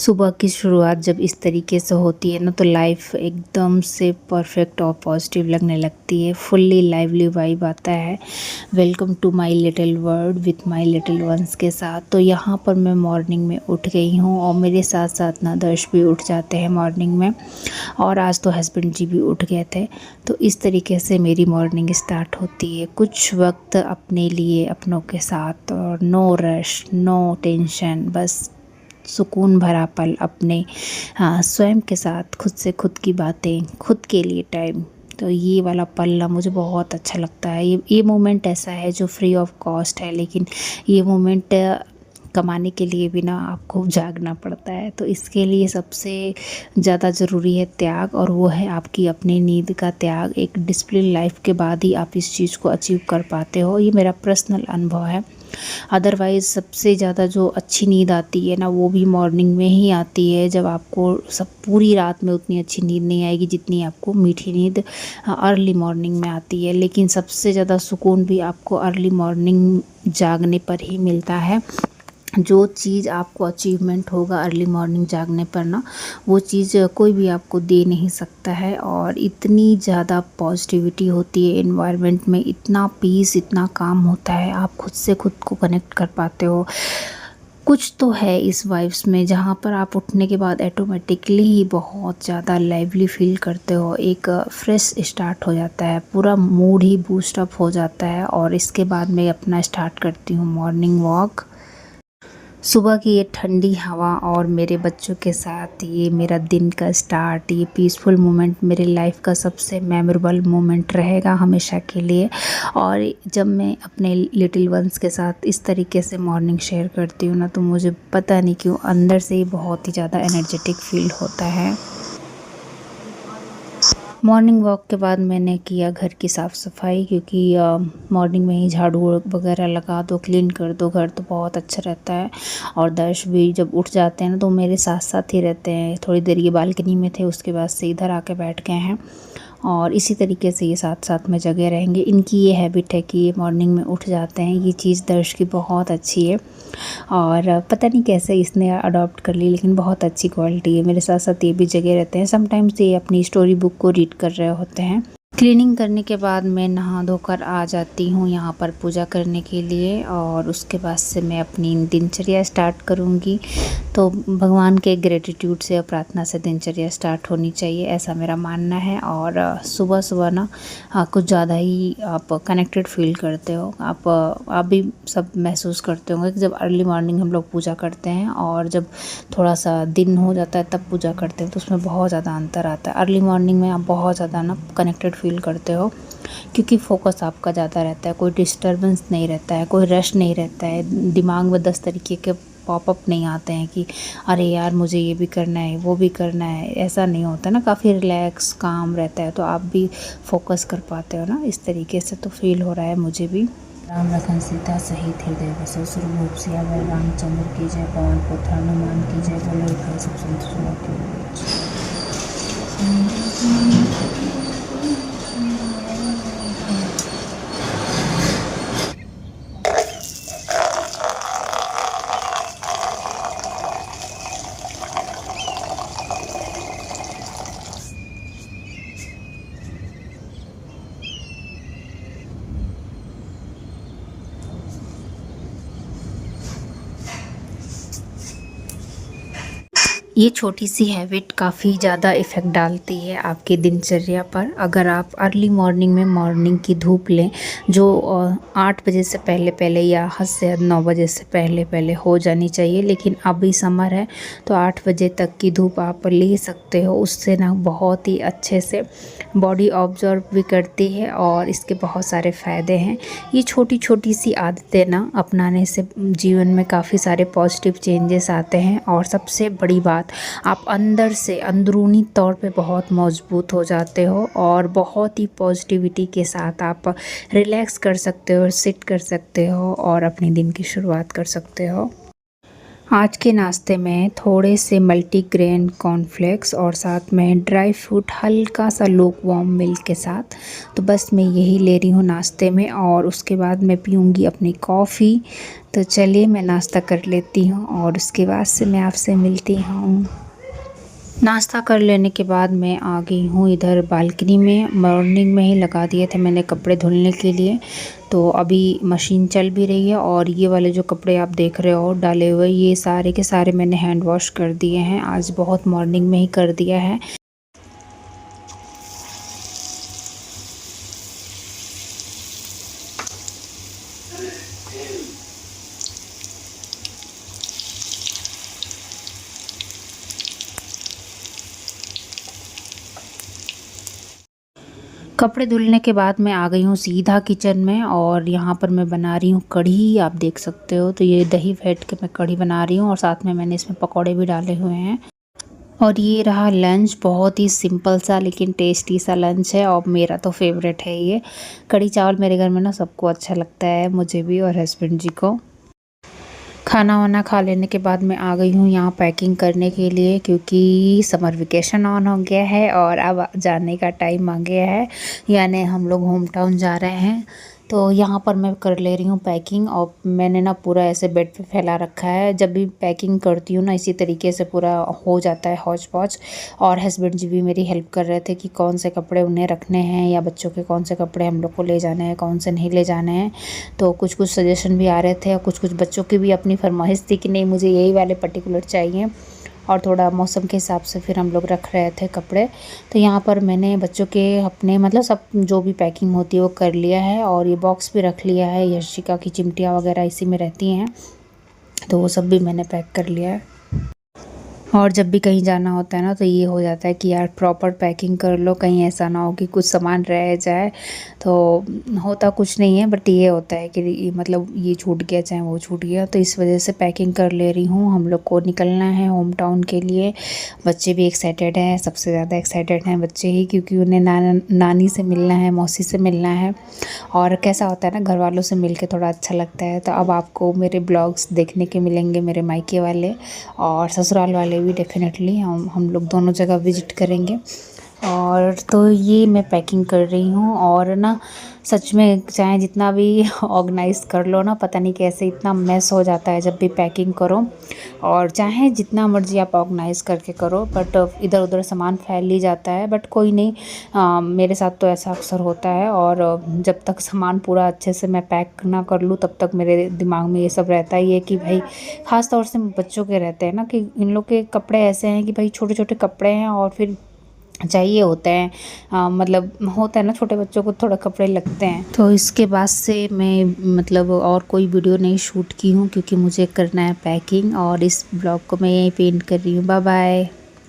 सुबह की शुरुआत जब इस तरीके से होती है ना तो लाइफ एकदम से परफेक्ट और पॉजिटिव लगने लगती है। फुल्ली लाइवली वाइब आता है। Welcome to my little world with my little ones के साथ। तो यहाँ पर मैं मॉर्निंग में उठ गई हूँ और मेरे साथ साथ ना दर्श भी उठ जाते हैं मॉर्निंग में, और आज तो हस्बैंड जी भी उठ गए थे। तो इस तरीके से मेरी मॉर्निंग स्टार्ट होती है, कुछ वक्त अपने लिए, अपनों के साथ, और नो रश, नो टेंशन, बस सुकून भरा पल अपने स्वयं के साथ, खुद से खुद की बातें, खुद के लिए टाइम। तो ये वाला पल ना मुझे बहुत अच्छा लगता है। ये मोमेंट ऐसा है जो फ्री ऑफ कॉस्ट है, लेकिन ये मोमेंट कमाने के लिए भी ना आपको जागना पड़ता है। तो इसके लिए सबसे ज़्यादा ज़रूरी है त्याग, और वो है आपकी अपनी नींद का त्याग। एक डिसिप्लिन लाइफ के बाद ही आप इस चीज़ को अचीव कर पाते हो। ये मेरा पर्सनल अनुभव है। अदरवाइज़ सबसे ज़्यादा जो अच्छी नींद आती है ना, वो भी मॉर्निंग में ही आती है, जब आपको सब पूरी रात में उतनी अच्छी नींद नहीं आएगी जितनी आपको मीठी नींद अर्ली मॉर्निंग में आती है। लेकिन सबसे ज़्यादा सुकून भी आपको अर्ली मॉर्निंग जागने पर ही मिलता है। जो चीज़ आपको अचीवमेंट होगा अर्ली मॉर्निंग जागने पर ना, वो चीज़ कोई भी आपको दे नहीं सकता है। और इतनी ज़्यादा पॉजिटिविटी होती है एनवायरनमेंट में, इतना पीस, इतना काम होता है, आप खुद से खुद को कनेक्ट कर पाते हो। कुछ तो है इस वाइब्स में जहाँ पर आप उठने के बाद ऑटोमेटिकली ही बहुत ज़्यादा लाइवली फील करते हो। एक फ्रेश स्टार्ट हो जाता है, पूरा मूड ही बूस्ट अप हो जाता है। और इसके बाद मैं अपना स्टार्ट करती हूँ मॉर्निंग वॉक। सुबह की ये ठंडी हवा और मेरे बच्चों के साथ ये मेरा दिन का स्टार्ट, ये पीसफुल मोमेंट मेरे लाइफ का सबसे मेमोरेबल मोमेंट रहेगा हमेशा के लिए। और जब मैं अपने लिटिल वंस के साथ इस तरीके से मॉर्निंग शेयर करती हूँ ना, तो मुझे पता नहीं क्यों अंदर से ही बहुत ही ज़्यादा एनर्जेटिक फील होता है। मॉर्निंग वॉक के बाद मैंने किया घर की साफ़ सफाई, क्योंकि मॉर्निंग में ही झाड़ू वगैरह लगा दो, क्लीन कर दो घर, तो बहुत अच्छा रहता है। और दर्श भी जब उठ जाते हैं ना तो मेरे साथ साथ ही रहते हैं। थोड़ी देर ये बालकनी में थे, उसके बाद से इधर आके बैठ गए हैं, और इसी तरीके से ये साथ साथ में जगह रहेंगे। इनकी ये हैबिट है कि ये मॉर्निंग में उठ जाते हैं। ये चीज़ दर्श की बहुत अच्छी है, और पता नहीं कैसे इसने अडॉप्ट कर ली, लेकिन बहुत अच्छी क्वालिटी है। मेरे साथ साथ ये भी जगह रहते हैं। समटाइम्स ये अपनी स्टोरी बुक को रीड कर रहे होते हैं। क्लीनिंग करने के बाद मैं नहा धोकर आ जाती हूँ यहाँ पर पूजा करने के लिए, और उसके बाद से मैं अपनी दिनचर्या स्टार्ट करूँगी। तो भगवान के ग्रेटिट्यूड से और प्रार्थना से दिनचर्या स्टार्ट होनी चाहिए, ऐसा मेरा मानना है। और सुबह सुबह ना कुछ ज़्यादा ही आप कनेक्टेड फील करते हो। आप भी सब महसूस करते होंगे कि जब अर्ली मॉर्निंग हम लोग पूजा करते हैं और जब थोड़ा सा दिन हो जाता है तब पूजा करते हैं, तो उसमें बहुत ज़्यादा अंतर आता है। अर्ली मॉर्निंग में आप बहुत ज़्यादा ना कनेक्टेड फील करते हो, क्योंकि फोकस आपका ज़्यादा रहता है, कोई डिस्टर्बेंस नहीं रहता है, कोई रश नहीं रहता है, दिमाग में 10 तरीके के पॉपअप नहीं आते हैं कि अरे यार मुझे ये भी करना है, वो भी करना है। ऐसा नहीं होता ना, काफ़ी रिलैक्स काम रहता है, तो आप भी फोकस कर पाते हो ना इस तरीके से। तो फील हो रहा है मुझे भी। राम लखन सीता सहित हृदय बसो, सुरभूप सियावर रामचंद्र की जय, पवन पुत्र हनुमान की जय, बोलो भाई सब संतों की। ये छोटी सी हैबिट काफ़ी ज़्यादा इफ़ेक्ट डालती है आपकी दिनचर्या पर। अगर आप अर्ली मॉर्निंग में मॉर्निंग की धूप लें, जो 8 बजे से पहले पहले या हद से हद 9 बजे से पहले पहले हो जानी चाहिए, लेकिन अभी समर है तो 8 बजे तक की धूप आप ले सकते हो। उससे ना बहुत ही अच्छे से बॉडी ऑब्जर्व भी करती है, और इसके बहुत सारे फ़ायदे हैं। ये छोटी छोटी सी आदतें ना अपनाने से जीवन में काफ़ी सारे पॉजिटिव चेंजेस आते हैं। और सबसे बड़ी बात, आप अंदर से अंदरूनी तौर पे बहुत मजबूत हो जाते हो, और बहुत ही पॉजिटिविटी के साथ आप रिलैक्स कर सकते हो, सिट कर सकते हो, और अपने दिन की शुरुआत कर सकते हो। आज के नाश्ते में थोड़े से मल्टीग्रेन कॉर्नफ्लेक्स और साथ में ड्राई फ्रूट हल्का सा लूक वार्म मिल्क के साथ। तो बस मैं यही ले रही हूँ नाश्ते में और उसके बाद मैं पीऊँगी अपनी कॉफ़ी। तो चलिए मैं नाश्ता कर लेती हूँ और उसके बाद से मैं आपसे मिलती हूँ। नाश्ता कर लेने के बाद मैं आ गई हूँ इधर बालकनी में। मॉर्निंग में ही लगा दिए थे मैंने कपड़े धुलने के लिए, तो अभी मशीन चल भी रही है। और ये वाले जो कपड़े आप देख रहे हो डाले हुए, ये सारे के सारे मैंने हैंड वॉश कर दिए हैं। आज बहुत मॉर्निंग में ही कर दिया है। कपड़े धुलने के बाद मैं आ गई हूँ सीधा किचन में और यहाँ पर मैं बना रही हूँ कढ़ी। आप देख सकते हो, तो ये दही फेंट के मैं कढ़ी बना रही हूँ और साथ में मैंने इसमें पकौड़े भी डाले हुए हैं। और ये रहा लंच, बहुत ही सिंपल सा लेकिन टेस्टी सा लंच है और मेरा तो फेवरेट है ये। कढ़ी चावल मेरे घर में ना सबको अच्छा लगता है, मुझे भी और हस्बैंड जी को। खाना वाना खा लेने के बाद मैं आ गई हूँ यहाँ पैकिंग करने के लिए, क्योंकि समर वेकेशन ऑन हो गया है और अब जाने का टाइम आ गया है, यानी हम लोग होम टाउन जा रहे हैं। तो यहाँ पर मैं कर ले रही हूँ पैकिंग और मैंने ना पूरा ऐसे बेड पे फैला रखा है। जब भी पैकिंग करती हूँ ना इसी तरीके से पूरा हो जाता है हौच पौच। और हस्बैंड जी भी मेरी हेल्प कर रहे थे कि कौन से कपड़े उन्हें रखने हैं या बच्चों के कौन से कपड़े हम लोग को ले जाने हैं, कौन से नहीं ले जाने हैं। तो कुछ कुछ सजेशन भी आ रहे थे और कुछ कुछ बच्चों की भी अपनी फरमाइश थी कि नहीं मुझे यही वाले पर्टिकुलर चाहिए। और थोड़ा मौसम के हिसाब से फिर हम लोग रख रहे थे कपड़े। तो यहाँ पर मैंने बच्चों के अपने मतलब सब जो भी पैकिंग होती है वो कर लिया है और ये बॉक्स भी रख लिया है। यशिका की चिमटियाँ वगैरह इसी में रहती हैं, तो वो सब भी मैंने पैक कर लिया है। और जब भी कहीं जाना होता है ना तो ये हो जाता है कि यार प्रॉपर पैकिंग कर लो, कहीं ऐसा ना हो कि कुछ सामान रह जाए। तो होता कुछ नहीं है, बट ये होता है कि मतलब ये छूट गया चाहे वो छूट गया, तो इस वजह से पैकिंग कर ले रही हूँ। हम लोग को निकलना है होम टाउन के लिए। बच्चे भी एक्साइटेड हैं, सबसे ज़्यादा एक्साइटेड हैं बच्चे ही, क्योंकि उन्हें नानी से मिलना है, मौसी से मिलना है। और कैसा होता है ना घर वालों से मिल के थोड़ा अच्छा लगता है। तो अब आपको मेरे ब्लॉग्स देखने के मिलेंगे, मेरे मायके वाले और ससुराल वाले भी डेफिनेटली। हम लोग दोनों जगह विज़िट करेंगे। और तो ये मैं पैकिंग कर रही हूँ और ना सच में चाहे जितना भी ऑर्गेनाइज़ कर लो ना, पता नहीं कैसे इतना मेस हो जाता है जब भी पैकिंग करो। और चाहे जितना मर्ज़ी आप ऑर्गेनाइज़ करके करो, बट इधर उधर सामान फैल ही जाता है। बट कोई नहीं, मेरे साथ तो ऐसा अक्सर होता है। और जब तक सामान पूरा अच्छे से मैं पैक ना कर लूँ तब तक मेरे दिमाग में ये सब रहता ही है कि भाई, ख़ास तौर से बच्चों के रहते हैं ना कि इन लोग के कपड़े ऐसे हैं कि भाई छोटे छोटे कपड़े हैं और फिर चाहिए होते हैं। मतलब होता है ना छोटे बच्चों को थोड़ा कपड़े लगते हैं। तो इसके बाद से मैं मतलब और कोई वीडियो नहीं शूट की हूँ, क्योंकि मुझे करना है पैकिंग। और इस ब्लॉग को मैं यहीं पे एंड कर रही हूँ। Bye bye.